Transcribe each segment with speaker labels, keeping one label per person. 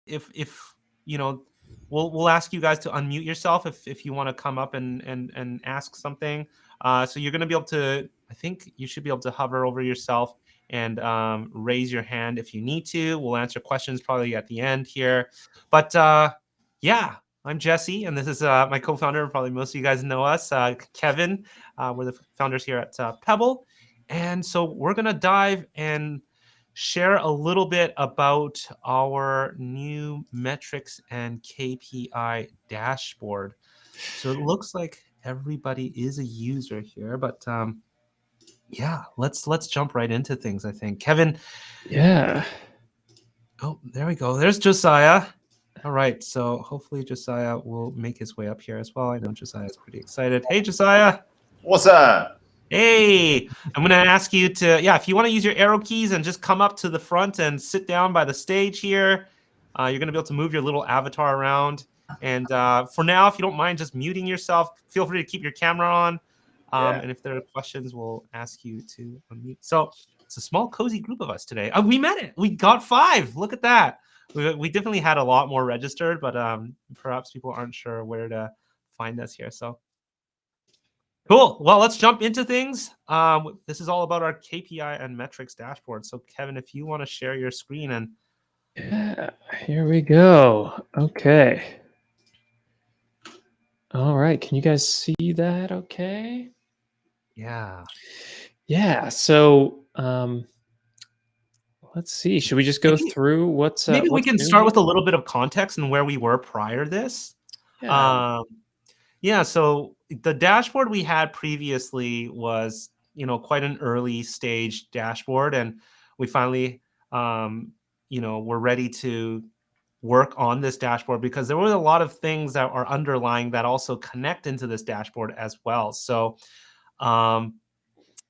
Speaker 1: if you know, we'll ask you guys to unmute yourself if you want to come up and ask something. So you're going to be able to. I think you should be able to hover over yourself and raise your hand if you need to. We'll answer questions probably at the end here. But yeah, I'm Jesse, and this is my co-founder. Probably most of you guys know us, Kevin. We're the founders here at Pebble, and so we're gonna dive and share a little bit about our new metrics and KPI dashboard. So it looks like everybody is a user here, but yeah, let's jump right into things. I think Kevin.
Speaker 2: Yeah.
Speaker 1: Oh, there we go. There's Josiah. All right, so hopefully Josiah will make his way up here as well. I know Josiah is pretty excited. Hey, Josiah.
Speaker 3: What's up?
Speaker 1: Hey, I'm going to ask you to, yeah, if you want to use your arrow keys and just come up to the front and sit down by the stage here, you're going to be able to move your little avatar around. And for now, if you don't mind just muting yourself, feel free to keep your camera on.
Speaker 3: Yeah.
Speaker 1: And if there are questions, we'll ask you to unmute. So it's a small, cozy group of us today. We met it. We got 5. Look at that. We definitely had a lot more registered, but perhaps people aren't sure where to find us here. So cool. Well, let's jump into things. This is all about our KPI and metrics dashboard. So Kevin, if you want to share your screen and
Speaker 2: Yeah, here we go. Okay. All right. Can you guys see that okay?
Speaker 1: yeah.
Speaker 2: Yeah. So let's see. Should we just go through what's
Speaker 1: maybe we
Speaker 2: what's
Speaker 1: can
Speaker 2: new
Speaker 1: start
Speaker 2: here?
Speaker 1: with a little bit of context and where we were prior to this.
Speaker 2: Yeah.
Speaker 1: Yeah, so the dashboard we had previously was, quite an early stage dashboard, and we finally, we're ready to work on this dashboard because there were a lot of things that are underlying that also connect into this dashboard as well. So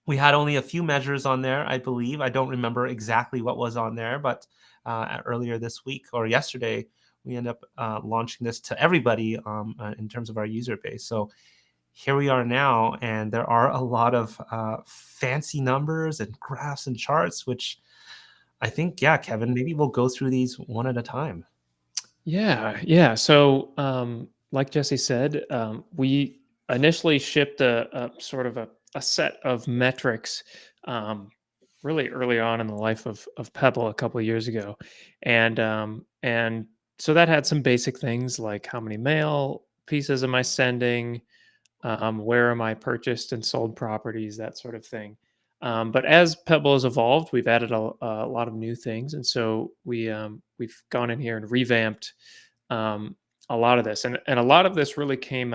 Speaker 1: we had only a few measures on there, I believe. I don't remember exactly what was on there, but earlier this week or yesterday, we end up launching this to everybody in terms of our user base. So here we are now, and there are a lot of fancy numbers and graphs and charts, which I think, yeah, Kevin, maybe we'll go through these one at a time.
Speaker 2: Yeah. So like Jesse said, we initially shipped a sort of a set of metrics really early on in the life of Pebble a couple of years ago. And so that had some basic things like how many mail pieces am I sending, where am I purchased and sold properties, that sort of thing. But as Pebble has evolved, we've added a lot of new things, and so we've gone in here and revamped a lot of this, and a lot of this really came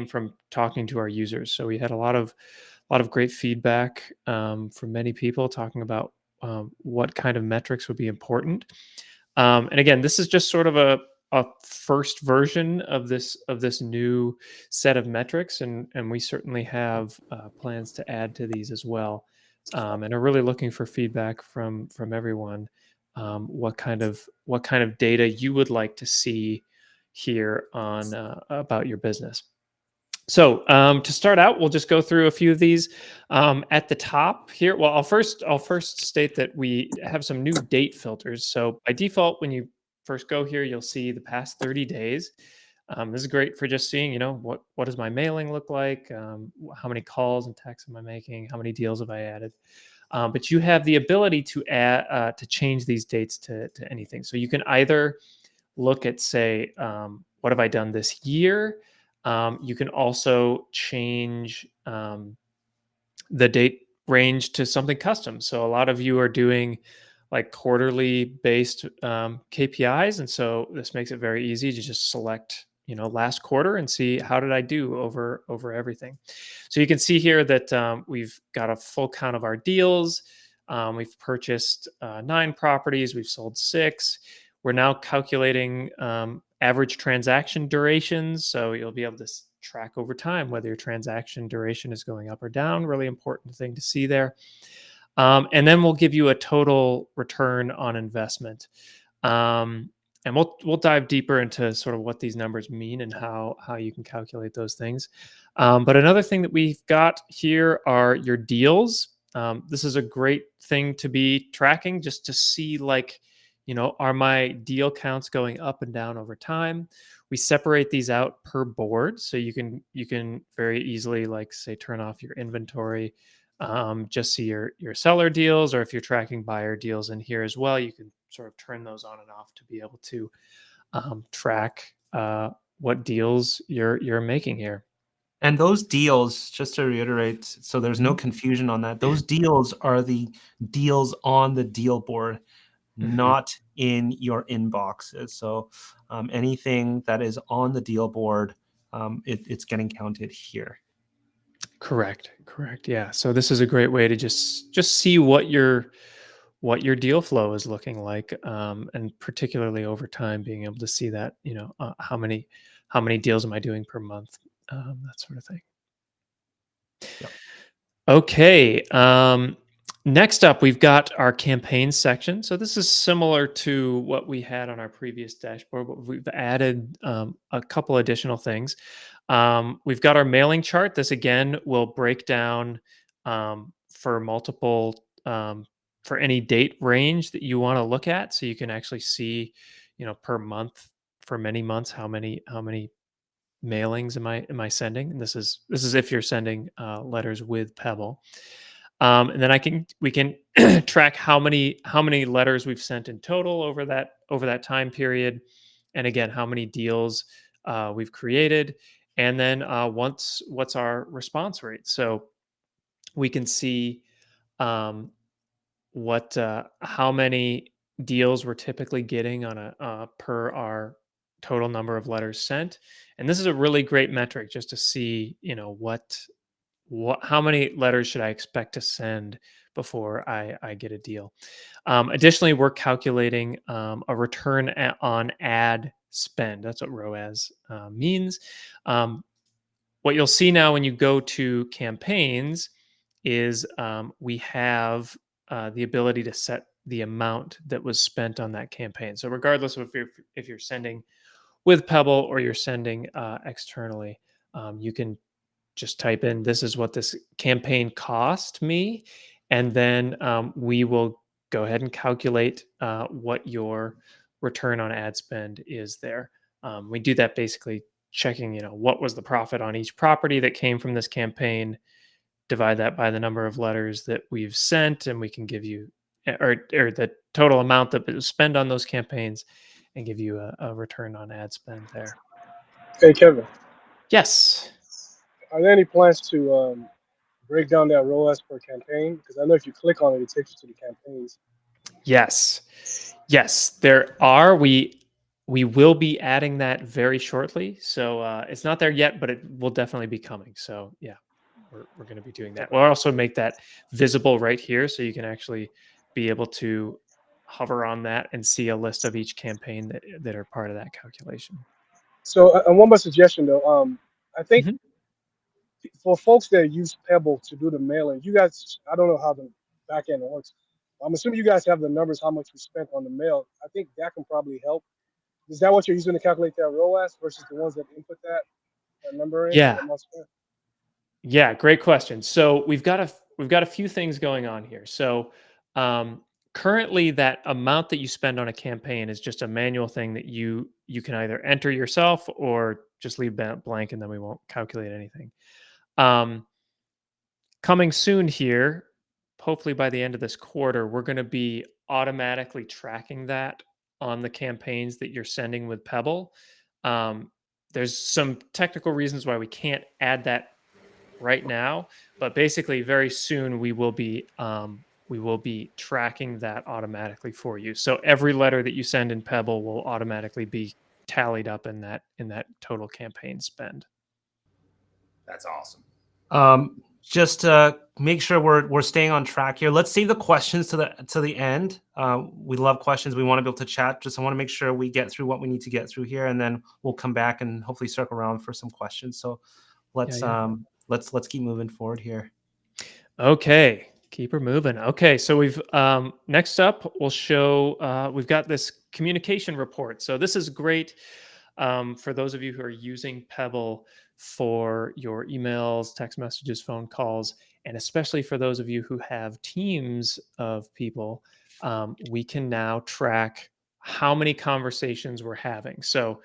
Speaker 2: from talking to our users. So we had a lot of great feedback from many people talking about what kind of metrics would be important. And again, this is just sort of a first version of this new set of metrics, and we certainly have plans to add to these as well. And are really looking for feedback from everyone. What kind of data you would like to see here on about your business. So to start out, we'll just go through a few of these. At the top here, well, I'll first state that we have some new date filters. So by default, when you first go here, you'll see the past 30 days. This is great for just seeing, what does my mailing look like? How many calls and texts am I making? How many deals have I added? But you have the ability to add to change these dates to anything. So you can either look at, say, what have I done this year? You can also change the date range to something custom. So a lot of you are doing like quarterly based KPIs, and so this makes it very easy to just select last quarter and see how did I do over everything. So you can see here that we've got a full count of our deals. We've purchased 9 properties. We've sold 6. We're now calculating average transaction durations. So you'll be able to track over time whether your transaction duration is going up or down. Really important thing to see there. And then we'll give you a total return on investment. And we'll dive deeper into sort of what these numbers mean and how you can calculate those things. But another thing that we've got here are your deals. This is a great thing to be tracking just to see, like, are my deal counts going up and down over time? We separate these out per board, so you can very easily, like, say, turn off your inventory, just see your seller deals, or if you're tracking buyer deals in here as well, you can sort of turn those on and off to be able to track what deals you're making here.
Speaker 1: And those deals, just to reiterate, so there's no
Speaker 2: Mhm.
Speaker 1: confusion on that. Those deals are the deals on the deal board,
Speaker 2: Mhm.
Speaker 1: not in your inboxes. So anything that is on the deal board, it's getting counted here.
Speaker 2: Correct. Yeah. So this is a great way to just see what your deal flow is looking like, and particularly over time, being able to see that, how many deals am I doing per month, that sort of thing.
Speaker 1: Yep.
Speaker 2: Okay. Next up, we've got our campaign section. So this is similar to what we had on our previous dashboard, but we've added a couple additional things. We've got our mailing chart. This again will break down for multiple for any date range that you want to look at, so you can actually see, per month, for many months, how many mailings am I sending. And this is if you're sending letters with Pebble. And then we can track how many letters we've sent in total over that time period, and again, how many deals we've created, and then what's our response rate. So we can see um, what how many deals we're typically getting on a per our total number of letters sent. And this is a really great metric, just to see, how many letters should I expect to send before I get a deal. Additionally, we're calculating a return on ad spend. That's what ROAS means. Um, what you'll see now when you go to campaigns is we have the ability to set the amount that was spent on that campaign. So regardless of if you're sending with Pebble or you're sending externally, you can just type in, this is what this campaign cost me, and then we will go ahead and calculate what your return on ad spend is there. We do that basically checking, what was the profit on each property that came from this campaign, divide that by the number of letters that we've sent, and we can give you, or the total amount that was spent on those campaigns, and give you a return on ad spend there.
Speaker 4: Hey Kevin,
Speaker 2: Yes.
Speaker 4: are there any plans to break down that ROAS per campaign? Because I know if you click on it, it takes you to the campaigns.
Speaker 2: Yes. Yes, there are. We will be adding that very shortly. So it's not there yet, but it will definitely be coming. So yeah, we're going to be doing that.
Speaker 4: Okay.
Speaker 2: We'll also make that visible right here, so you can actually be able to hover on that and see a list of each campaign that are part of that calculation.
Speaker 4: So, and one more suggestion though. I think
Speaker 2: Mhm.
Speaker 4: for folks that use Pebble to do the mailing, you guys, I don't know how the back end works. I'm assuming you guys have the numbers, how much you spent on the mail. I think that can probably help. Is that what you're using to calculate that ROAS versus the ones that input that number in, that
Speaker 2: Yeah.
Speaker 4: amount spent?
Speaker 2: Yeah, great question. So we've got a few things going on here. So um, currently, that amount that you spend on a campaign is just a manual thing that you can either enter yourself or just leave that blank, and then we won't calculate anything. Um, Coming soon here, hopefully by the end of this quarter, we're going to be automatically tracking that on the campaigns that you're sending with Pebble. Um, there's some technical reasons why we can't add that right now, but basically very soon we will be tracking that automatically for you. So every letter that you send in Pebble will automatically be tallied up in that total campaign spend.
Speaker 3: That's awesome.
Speaker 1: Just make sure we're staying on track here. Let's save the questions to the end. We love questions. We want to be able to chat. Just I want to make sure we get through what we need to get through here, and then we'll come back and hopefully circle around for some questions. So let's
Speaker 2: Yeah.
Speaker 1: let's keep moving forward here.
Speaker 2: Okay, keep her moving. Okay, so we've next up we'll show we've got this communication report. So this is great for those of you who are using Pebble for your emails, text messages, phone calls, and especially for those of you who have teams of people. We can now track how many conversations we're having. So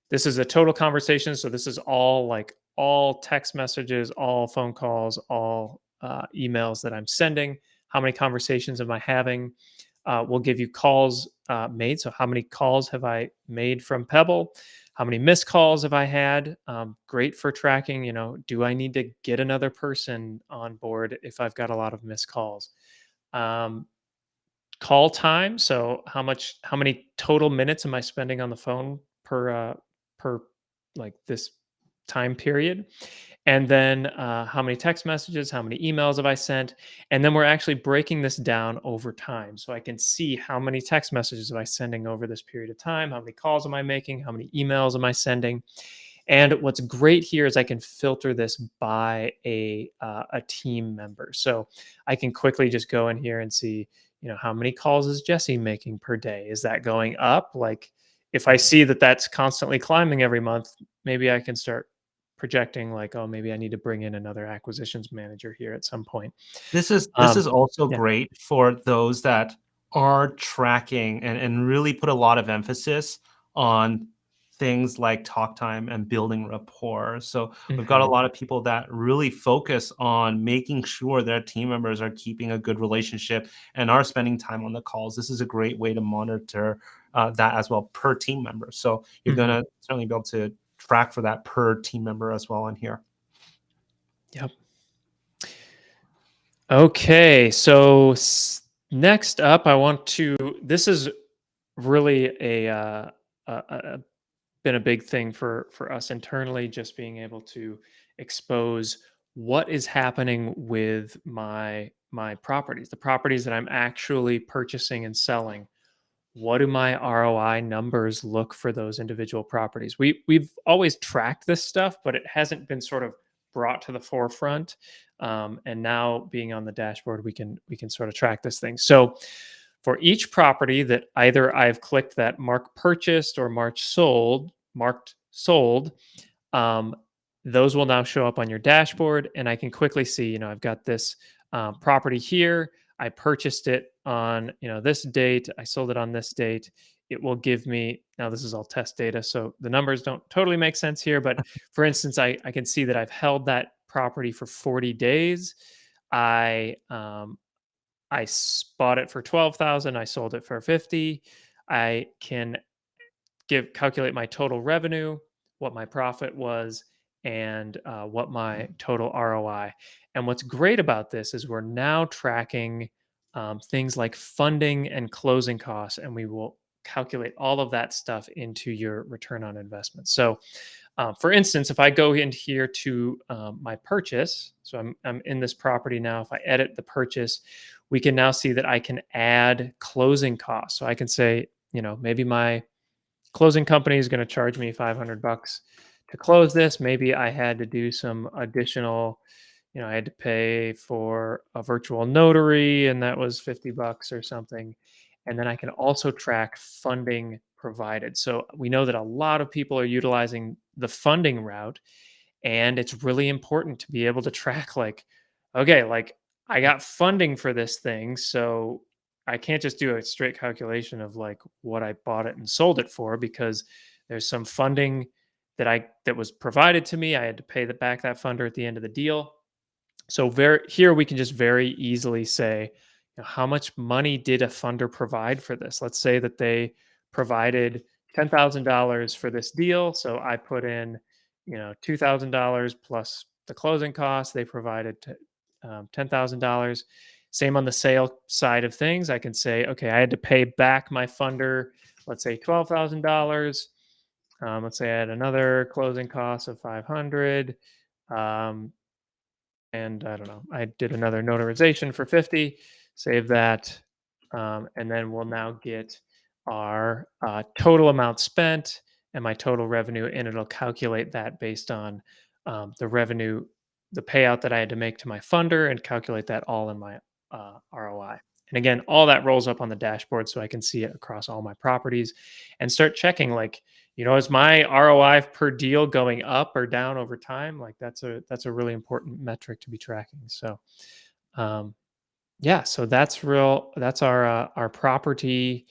Speaker 2: this is a total conversation. So this is all like all text messages, all phone calls, all emails that I'm sending. How many conversations am I having? We'll give you calls made. So how many calls have I made from Pebble? How many missed calls have I had? Great for tracking. Do I need to get another person on board if I've got a lot of missed calls? Um, Call time. So how many total minutes am I spending on the phone per like this time period? And then how many text messages, how many emails have I sent? And then we're actually breaking this down over time. So I can see how many text messages am I sending over this period of time, how many calls am I making, how many emails am I sending. And what's great here is I can filter this by a team member. So I can quickly just go in here and see, how many calls is Jesse making per day? Is that going up? Like if I see that that's constantly climbing every month, maybe I can start projecting like, oh, maybe I need to bring in another acquisitions manager here at some point.
Speaker 1: This is also
Speaker 2: Yeah.
Speaker 1: great for those that are tracking and really put a lot of emphasis on things like talk time and building rapport. So we've got a
Speaker 2: Mhm.
Speaker 1: lot of people that really focus on making sure their team members are keeping a good relationship and are spending time on the calls. This is a great way to monitor that as well per team member. So you're going
Speaker 2: Mhm.
Speaker 1: to certainly be able to track for that per team member as well on here.
Speaker 2: Yep. Okay. So next up, I want to. This is really a been a big thing for us internally, just being able to expose what is happening with my properties, the properties that I'm actually purchasing and selling. What do my ROI numbers look for those individual properties? We've always tracked this stuff, but it hasn't been sort of brought to the forefront. And now being on the dashboard, we can sort of track this thing. So for each property that either I've clicked that mark purchased or marked sold, um, those will now show up on your dashboard, and I can quickly see, I've got this property here. I purchased it on, this date. I sold it on this date. It will give me, now this is all test data, so the numbers don't totally make sense here. But for instance, I can see that I've held that property for 40 days. I bought it for 12,000. I sold it for 50. I can calculate my total revenue, what my profit was, and what my total ROI. And what's great about this is we're now tracking things like funding and closing costs, and we will calculate all of that stuff into your return on investment. So, for instance, if I go in here to my purchase, so I'm in this property now. If I edit the purchase, we can now see that I can add closing costs. So I can say, maybe my closing company is going to charge me $500 to close this. Maybe I had to do some additional, I had to pay for a virtual notary and that was $50 or something. And then I can also track funding provided. So we know that a lot of people are utilizing the funding route, and it's really important to be able to track like, okay, like I got funding for this thing, so I can't just do a straight calculation of like what I bought it and sold it for, because there's some funding that was provided to me. I had to pay back that funder at the end of the deal. So here we can just very easily say, how much money did a funder provide for this? Let's say that they provided $10,000 for this deal. So I put in, $2,000 plus the closing costs. They provided $10,000. Same on the sale side of things. I can say, okay, I had to pay back my funder, let's say $12,000. Let's say I had another closing cost of 500. Um, and I don't know, I did another notarization for 50, save that, and then we'll now get our total amount spent and my total revenue, and it'll calculate that based on the revenue, the payout that I had to make to my funder, and calculate that all in my ROI. And again, all that rolls up on the dashboard so I can see it across all my properties and start checking like, is my ROI per deal going up or down over time? Like that's a really important metric to be tracking. So, yeah, so that's our property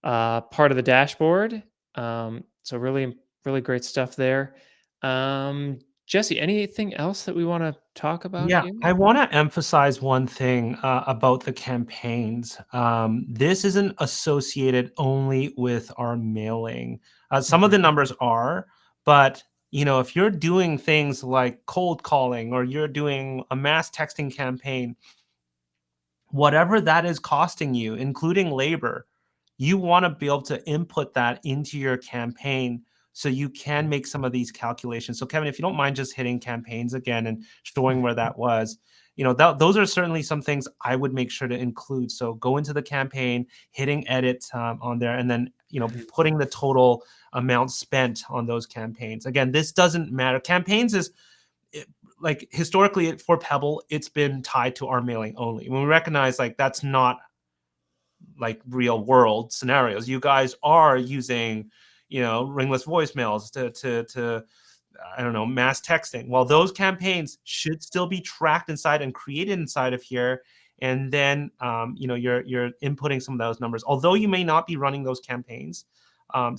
Speaker 2: part of the dashboard. So really, really great stuff there. Jesse, anything else that we want to talk about
Speaker 1: Yeah,
Speaker 2: here?
Speaker 1: I want to emphasize one thing about the campaigns. This isn't associated only with our mailing. Some of
Speaker 2: Mhm.
Speaker 1: the numbers are, but if you're doing things like cold calling or you're doing a mass texting campaign, whatever that is costing you, including labor, you want to be able to input that into your campaign so you can make some of these calculations. So, Kevin, if you don't mind just hitting campaigns again and showing where that was, those are certainly some things I would make sure to include. So, go into the campaign, hitting edit on there, and then
Speaker 2: Mhm.
Speaker 1: putting the total amount spent on those campaigns. Again, this doesn't matter. Campaigns is like historically for Pebble, it's been tied to our mailing only. When we recognize like that's not like real world scenarios. You guys are using, ringless voicemails to I don't know, mass texting. Well, those campaigns should still be tracked inside and created inside of here. And then, you're inputting some of those numbers. Although you may not be running those campaigns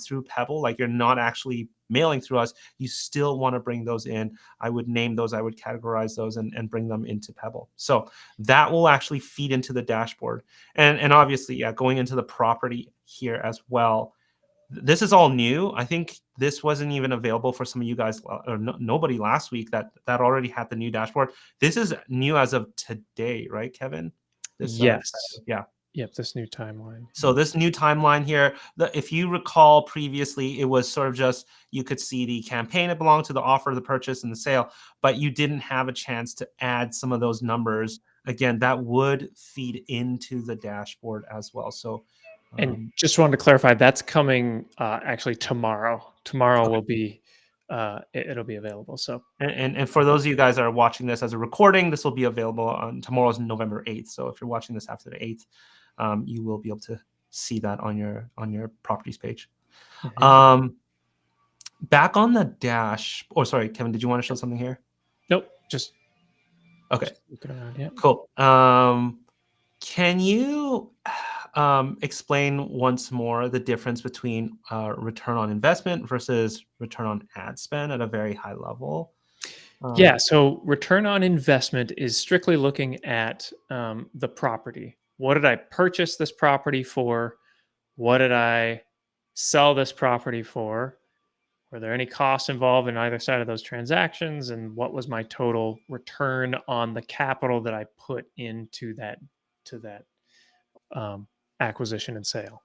Speaker 1: through Pebble, like you're not actually mailing through us, you still want to bring those in. I would name those, I would categorize those and bring them into Pebble. So that will actually feed into the dashboard. And obviously, yeah, going into the property here as well. This is all new. I think this wasn't even available for some of you guys, or nobody last week that already had the new dashboard. This is new as of today, right, Kevin? This,
Speaker 2: Yes.
Speaker 1: yeah.
Speaker 2: Yep. This new timeline.
Speaker 1: So this new timeline here, if you recall previously, it was sort of just you could see the campaign it belonged to, the offer, the purchase, and the sale, but you didn't have a chance to add some of those numbers. Again, that would feed into the dashboard as well. So,
Speaker 2: And just wanted to clarify, that's coming actually tomorrow. Tomorrow will be it'll be available. So
Speaker 1: and for those of you guys that are watching this as a recording, this will be available on tomorrow's November 8th. So if you're watching this after the 8th, you will be able to see that on your properties page.
Speaker 2: Mhm.
Speaker 1: Back on the dash. Oh, sorry, Kevin, did you want to show something here?
Speaker 2: Nope, just
Speaker 1: Okay,
Speaker 2: looking around. Yeah.
Speaker 1: cool. Can you explain once more the difference between return on investment versus return on ad spend at a very high level?
Speaker 2: Yeah. So return on investment is strictly looking at the property. What did I purchase this property for? What did I sell this property for? Were there any costs involved in either side of those transactions? And what was my total return on the capital that I put into that acquisition and sale?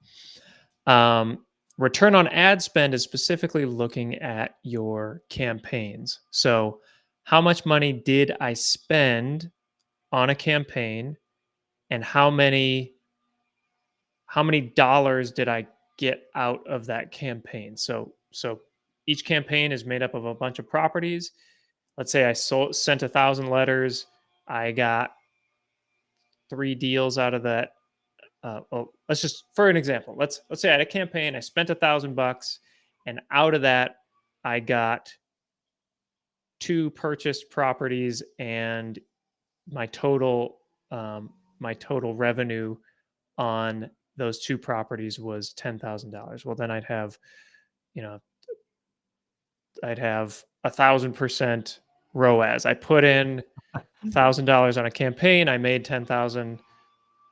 Speaker 2: Return on ad spend is specifically looking at your campaigns. So, how much money did I spend on a campaign, and how many dollars did I get out of that campaign? So each campaign is made up of a bunch of properties. Let's say I sent 1,000 letters. I got 3 deals out of that. Let's just for an example. Let's say I had a campaign. I spent $1,000, and out of that, I got 2 purchased properties, and my total my total revenue on those 2 properties was $10,000. Well, then you know, I'd have 1,000% ROAS. I put in $1,000 on a campaign. I made 10,000.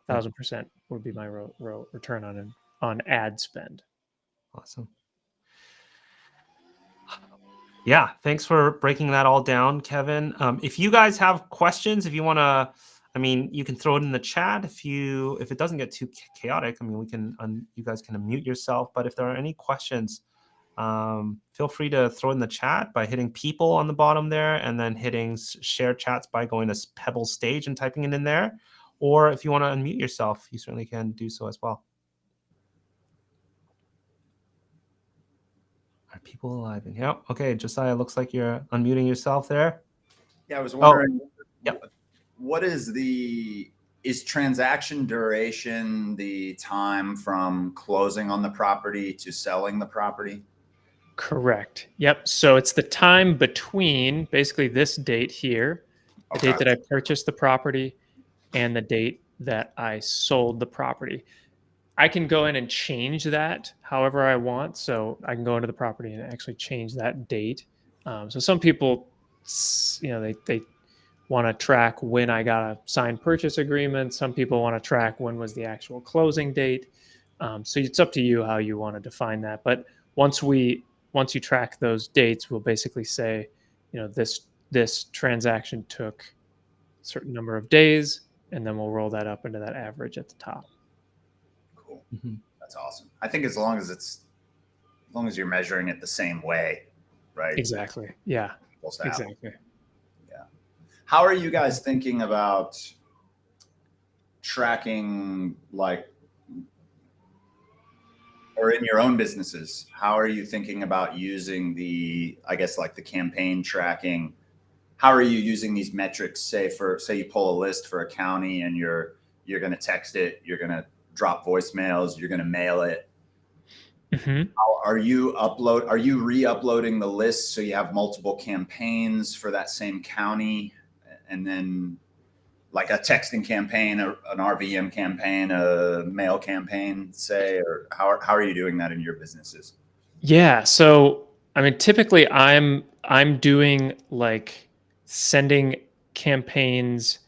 Speaker 1: Yeah,
Speaker 2: 1,000% would be my return on ad spend.
Speaker 1: awesome. Yeah, thanks for breaking that all down, Kevin. If you guys have questions, if you want to, I mean, you can throw it in the chat. If it doesn't get too chaotic, I mean, you guys can unmute yourself. But if there are any questions, feel free to throw it in the chat by hitting people on the bottom there, and then hitting share chats by going to Pebble stage and typing it in there. Or if you want to unmute yourself, you certainly can do so as well. Are people alive? Yeah. Okay, Josiah, looks like you're unmuting yourself there.
Speaker 3: Yeah, I was
Speaker 1: Oh,
Speaker 3: wondering,
Speaker 1: yep.
Speaker 3: what is transaction duration the time from closing on the property to selling the property?
Speaker 2: Correct. Yep. So it's the time between basically this date here, the
Speaker 3: Okay.
Speaker 2: date that I purchased the property, and the date that I sold the property. I can go in and change that however I want. So I can go into the property and actually change that date. So some people, they want to track when I got a signed purchase agreement. Some people want to track when was the actual closing date. So it's up to you how you want to define that. But once you track those dates, we'll basically say, this transaction took a certain number of days, and then we'll roll that up into that average at the top.
Speaker 3: Cool.
Speaker 1: Mhm.
Speaker 3: That's awesome. I think as long as you're measuring it the same way, right?
Speaker 2: Exactly. Yeah.
Speaker 3: Apples to apples.
Speaker 2: Exactly.
Speaker 3: How are you guys thinking about tracking, or in your own businesses, how are you thinking about using the campaign tracking? How are you using these metrics? Say you pull a list for a county and you're going to text it, you're going to drop voicemails, you're going to mail it.
Speaker 2: Mm-hmm.
Speaker 3: Are you re-uploading the list so you have multiple campaigns for that same county, and then like a texting campaign, an RVM campaign, a mail campaign, say, or how are you doing that in your businesses?
Speaker 2: Yeah. So, I mean, typically I'm doing like sending campaigns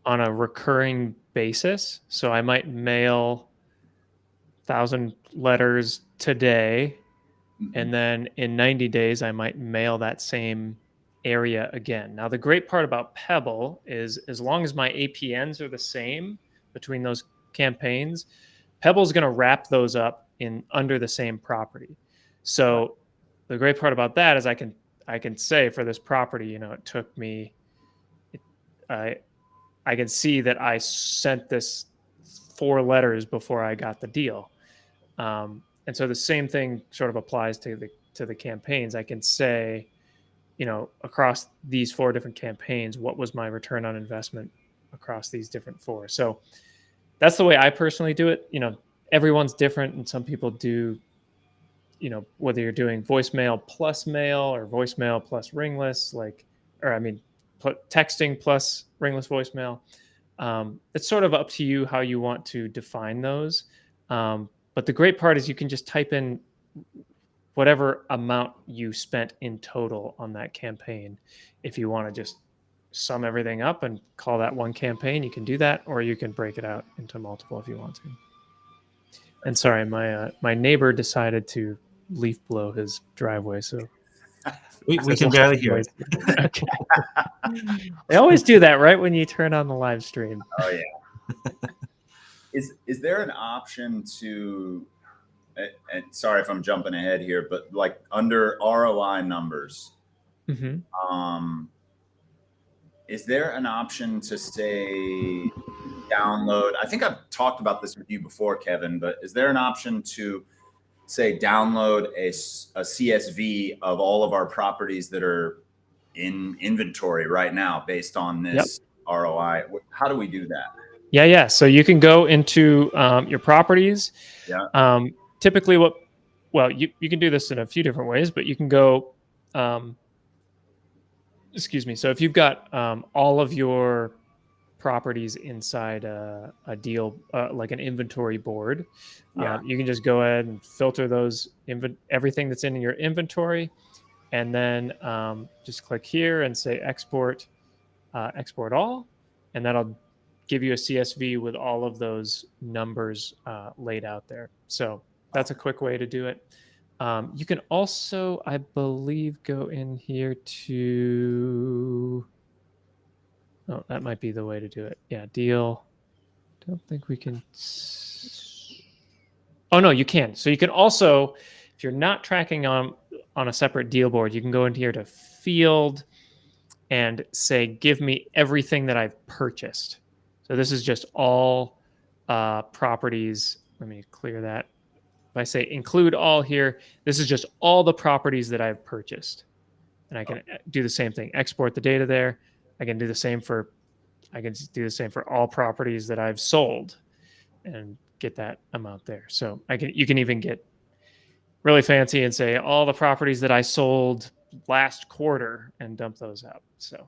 Speaker 2: on a recurring basis. So I might mail 1,000 letters today, and then in 90 days, I might mail that same area again. Now, the great part about Pebble is as long as my APNs are the same between those campaigns, Pebble's going to wrap those up in under the same property. So the great part about that is I can say for this property, it took me, I can see that I sent this 4 letters before I got the deal. And so the same thing sort of applies to the campaigns. I can say, across these 4 different campaigns, what was my return on investment across these different 4? So that's the way I personally do it. Everyone's different, and some people do, whether you're doing voicemail plus mail or voicemail plus ringless, texting plus ringless voicemail. It's sort of up to you how you want to define those. But the great part is you can just type in whatever amount you spent in total on that campaign. If you want to just sum everything up and call that one campaign, you can do that, or you can break it out into multiple if you want to. And sorry, my neighbor decided to leaf blow his driveway, so
Speaker 1: We can barely hear it.
Speaker 2: Okay. They always do that right when you turn on the live stream.
Speaker 3: Oh yeah. Is there an option to, and sorry if I'm jumping ahead here, but like under ROI numbers, is there an option to say download? I think I've talked about this with you before, Kevin, but is there an option to say download a CSV of all of our properties that are in inventory right now based on this ROI? How do we do that?
Speaker 2: Yeah. So you can go into your properties.
Speaker 3: Yeah.
Speaker 2: Typically, you can do this in a few different ways, but you can go. Excuse me. So if you've got all of your properties inside a deal, like an inventory board, you can just go ahead and filter those everything that's in your inventory, and then just click here and say export all, and that'll give you a CSV with all of those numbers laid out there. So that's a quick way to do it. You can also, I believe, go in here to. Oh, that might be the way to do it. Yeah, deal. Don't think we can. Oh no, you can. So you can also, if you're not tracking on a separate deal board, you can go into here to field and say, give me everything that I've purchased. So this is just all properties. Let me clear that. If I say include all here, this is just all the properties that I've purchased. And I can do the same thing, export the data there. I can do the same for all properties that I've sold and get that amount there. So you can even get really fancy and say all the properties that I sold last quarter and dump those out. So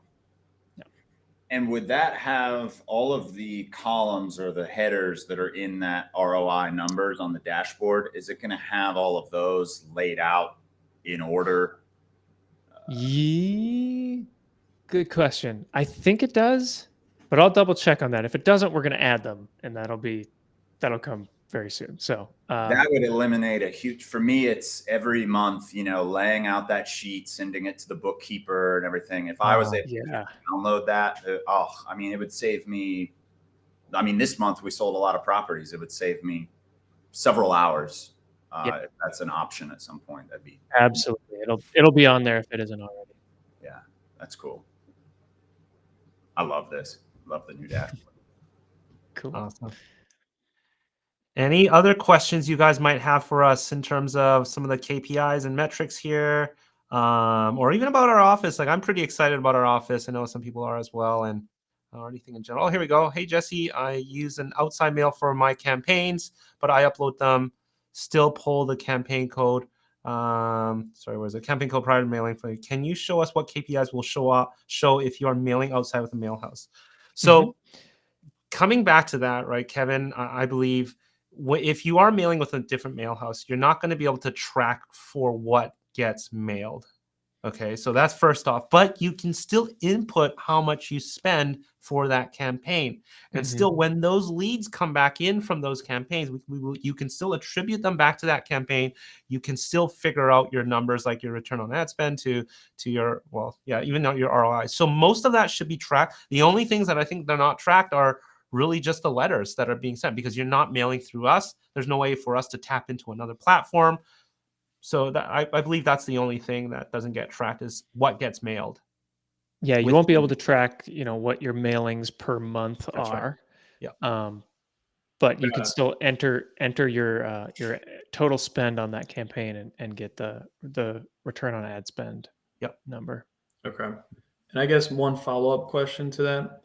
Speaker 3: And would that have all of the columns or the headers that are in that ROI numbers on the dashboard? Is it going to have all of those laid out in order?
Speaker 2: Good question. I think it does, but I'll double check on that. If it doesn't, we're going to add them, and that'll come very soon. So
Speaker 3: That would eliminate a huge, for me, it's every month, laying out that sheet, sending it to the bookkeeper and everything. If I was able
Speaker 2: yeah,
Speaker 3: to download that, it would save me. I mean, this month we sold a lot of properties. It would save me several hours.
Speaker 2: yeah,
Speaker 3: If that's an option at some point, that'd be,
Speaker 2: absolutely. It'll be on there if it isn't already.
Speaker 3: yeah, that's cool. I love this. Love the new dashboard.
Speaker 2: Cool.
Speaker 1: Awesome. Any other questions you guys might have for us in terms of some of the KPIs and metrics here, or even about our office? Like, I'm pretty excited about our office. I know some people are as well, and or anything in general. Oh, here we go. Hey, Jesse, I use an outside mail for my campaigns, but I upload them. Still pull the campaign code. Sorry, where's the campaign code prior to mailing? Can you show us what KPIs will show if you are mailing outside with a mail house? So coming back to that, right, Kevin, I believe if you are mailing with a different mail house, you're not going to be able to track for what gets mailed. Okay, so that's first off, but you can still input how much you spend for that campaign. And still, when those leads come back in from those campaigns, you can still attribute them back to that campaign. You can still figure out your numbers, like your return on ad spend to your, even though your ROI. So most of that should be tracked. The only things that I think they're not tracked are really just the letters that are being sent, because you're not mailing through us. There's no way for us to tap into another platform. So that I believe that's the only thing that doesn't get tracked is what gets mailed.
Speaker 2: Yeah, you won't be able to track, what your mailings per month
Speaker 1: That's right.
Speaker 2: are.
Speaker 1: Yeah.
Speaker 2: But you can still enter your total spend on that campaign and get the return on ad spend number.
Speaker 5: Okay. And I guess one follow-up question to that.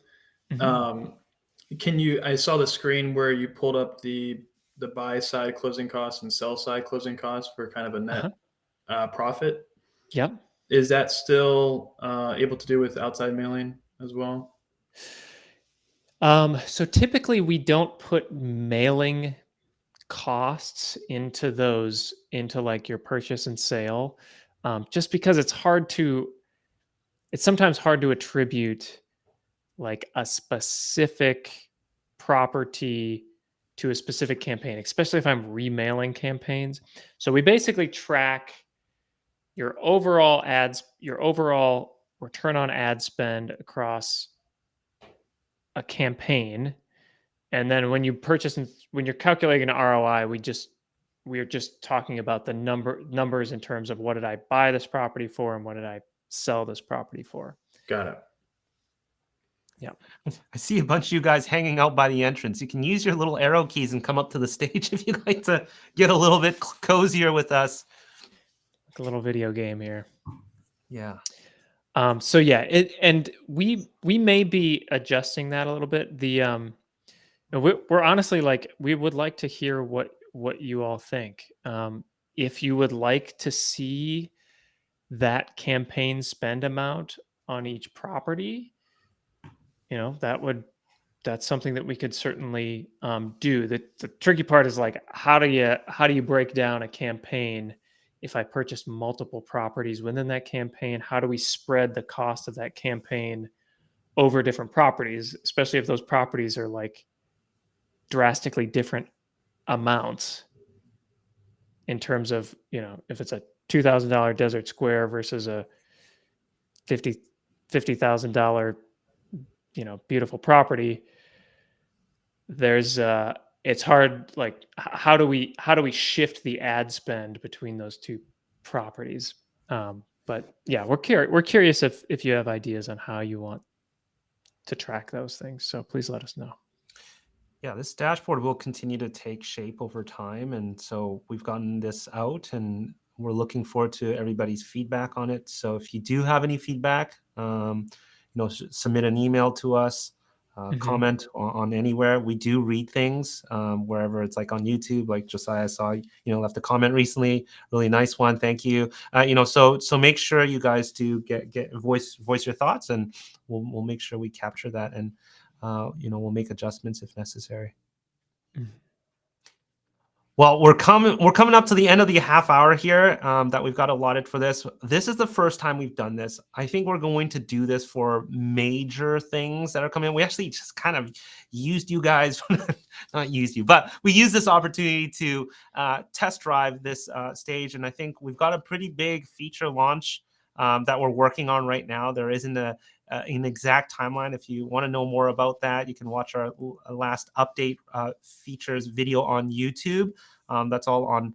Speaker 5: I saw the screen where you pulled up the buy side closing costs and sell side closing costs for kind of a net profit.
Speaker 2: Yep.
Speaker 5: Is that still able to do with outside mailing as well?
Speaker 2: So typically we don't put mailing costs into like your purchase and sale, just because it's sometimes hard to attribute like a specific property to a specific campaign, especially if I'm remailing campaigns. So we basically track your overall return on ad spend across a campaign. And then when you purchase and when you're calculating an ROI, we're just talking about the numbers in terms of what did I buy this property for and what did I sell this property for.
Speaker 5: Got it.
Speaker 2: Yeah.
Speaker 1: I see a bunch of you guys hanging out by the entrance. You can use your little arrow keys and come up to the stage if you'd like to get a little bit cozier with us.
Speaker 2: Like a little video game here.
Speaker 1: Yeah.
Speaker 2: So yeah, and we may be adjusting that a little bit. We're honestly like, we would like to hear what you all think. If you would like to see that campaign spend amount on each property, that's something that we could certainly do. The tricky part is like, how do you break down a campaign? If I purchase multiple properties within that campaign, how do we spread the cost of that campaign over different properties, especially if those properties are like drastically different amounts in terms of, if it's a $2,000 desert square versus a $50,000, beautiful property. It's hard. Like, how do we shift the ad spend between those two properties? But yeah, we're curious if you have ideas on how you want to track those things. So please let us know.
Speaker 1: Yeah, this dashboard will continue to take shape over time. And so we've gotten this out and we're looking forward to everybody's feedback on it. So if you do have any feedback, submit an email to us. comment on anywhere. We do read things wherever it's like on YouTube. Like Josiah saw, left a comment recently. Really nice one. Thank you. So make sure you guys do get voice your thoughts, and we'll make sure we capture that, and we'll make adjustments if necessary. Well, we're coming up to the end of the half hour here that we've got allotted for this. This is the first time we've done this. I think we're going to do this for major things that are coming. We actually just kind of used you guys, not used you, but we used this opportunity to test drive this stage. And I think we've got a pretty big feature launch that we're working on right now. There isn't an exact timeline. If you want to know more about that, you can watch our last update features video on YouTube. That's all on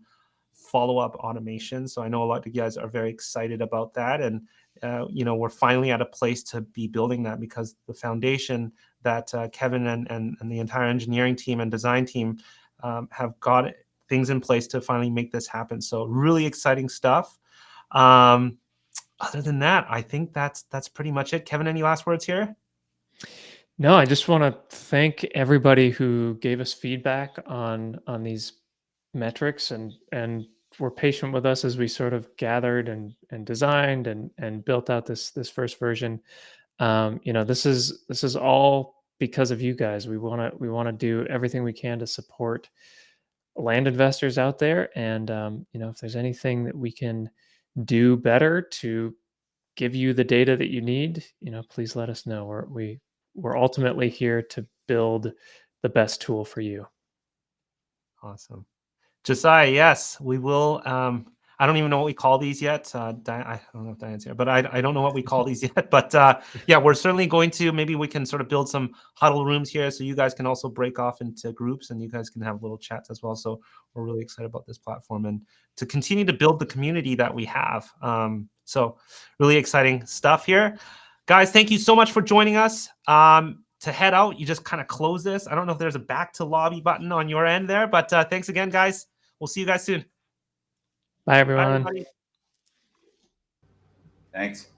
Speaker 1: follow-up automation. So I know a lot of you guys are very excited about that. And, we're finally at a place to be building that, because the foundation that Kevin and the entire engineering team and design team have got things in place to finally make this happen. So really exciting stuff. Other than that, I think that's pretty much it. Kevin, any last words here?
Speaker 2: No, I just want to thank everybody who gave us feedback on these metrics and were patient with us as we sort of gathered and designed and built out this first version. This is all because of you guys. We want to do everything we can to support land investors out there, and if there's anything that we can do better to give you the data that you need, please let us know. We're ultimately here to build the best tool for you.
Speaker 1: Awesome. Josiah, yes, we will. I don't even know what we call these yet. I don't know if Diane's here, but I don't know what we call these yet. But yeah, we're certainly going to. Maybe we can sort of build some huddle rooms here, so you guys can also break off into groups, and you guys can have little chats as well. So we're really excited about this platform and to continue to build the community that we have. So really exciting stuff here, guys. Thank you so much for joining us. To head out, you just kind of close this. I don't know if there's a back to lobby button on your end there, but thanks again, guys. We'll see you guys soon.
Speaker 2: Bye, everyone.
Speaker 1: Bye, everybody.
Speaker 3: Thanks.